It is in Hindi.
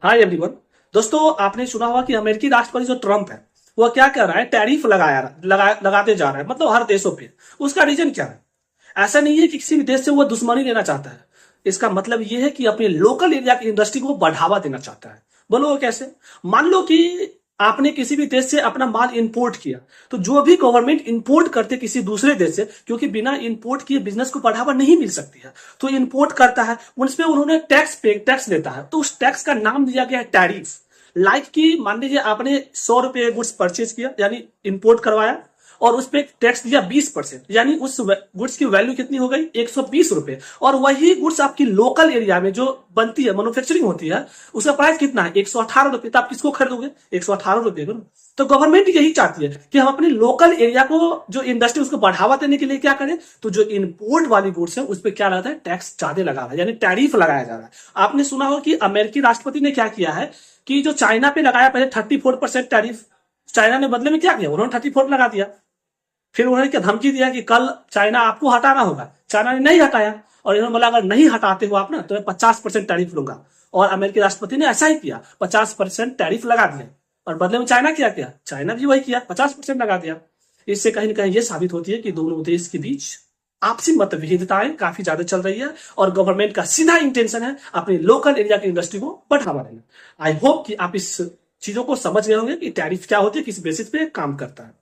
Hi everyone. दोस्तों, आपने सुना होगा कि अमेरिकी राष्ट्रपति जो ट्रंप है वह क्या कर रहा है, टैरिफ लगाते जा रहा है, मतलब हर देशों पे। उसका रीजन क्या है? ऐसा नहीं है कि किसी भी देश से वो दुश्मनी लेना चाहता है। इसका मतलब ये है कि अपने लोकल एरिया की इंडस्ट्री को बढ़ावा देना चाहता है। बोलो वो कैसे? मान लो कि आपने किसी भी देश से अपना माल इंपोर्ट किया, तो जो भी गवर्नमेंट इंपोर्ट करते किसी दूसरे देश से, क्योंकि बिना इंपोर्ट किए बिजनेस को बढ़ावा नहीं मिल सकती है, तो इंपोर्ट करता है, उसमें उन्होंने टैक्स देता है, तो उस टैक्स का नाम दिया गया है टैरिफ। लाइक कि मान लीजिए आपने 100 रुपए गुड्स परचेज किया, यानी इंपोर्ट करवाया, और उस पर टैक्स दिया 20%, यानी उस गुड्स की वैल्यू कितनी हो गई? 120 रुपए। और वही गुड्स आपकी लोकल एरिया में जो बनती है, मैन्युफैक्चरिंग होती है, उसका प्राइस कितना है? 118 रुपए। तो आप किसको खरीदोगे? 118 रुपए को। तो गवर्नमेंट यही चाहती है कि हम अपने लोकल एरिया को, जो इंडस्ट्री, उसको बढ़ावा देने के लिए क्या करें, तो जो इंपोर्ट वाली गुड्स है उस पर क्या रहता है? टैक्स ज्यादा लगा रहा है, यानी टैरिफ लगाया जा रहा है। आपने सुना होगा कि अमेरिकी राष्ट्रपति ने क्या किया है कि जो चाइना पे लगाया पहले 34% टैरिफ, चाइना ने बदले में क्या किया? उन्होंने 34 लगा दिया। फिर उन्होंने क्या धमकी दिया कि कल चाइना आपको हटाना होगा। चाइना ने नहीं हटाया, और इन्होंने बोला अगर नहीं हटाते हो आप ना, तो मैं 50% टैरिफ लूंगा। और अमेरिकी राष्ट्रपति ने ऐसा ही किया, 50% टैरिफ लगा दिया। और बदले में चाइना क्या किया? चाइना भी वही किया, 50% लगा दिया। इससे कहीं ना कहीं ये साबित होती है कि दोनों देश के बीच आपसी मतभेदताएं काफी ज्यादा चल रही है, और गवर्नमेंट का सीधा इंटेंशन है अपनी लोकल एरिया की इंडस्ट्री को बढ़ावा देना। आई होप कि आप इस चीजों को समझ गए होंगे कि टैरिफ क्या होती है, किस बेसिस पे काम करता है।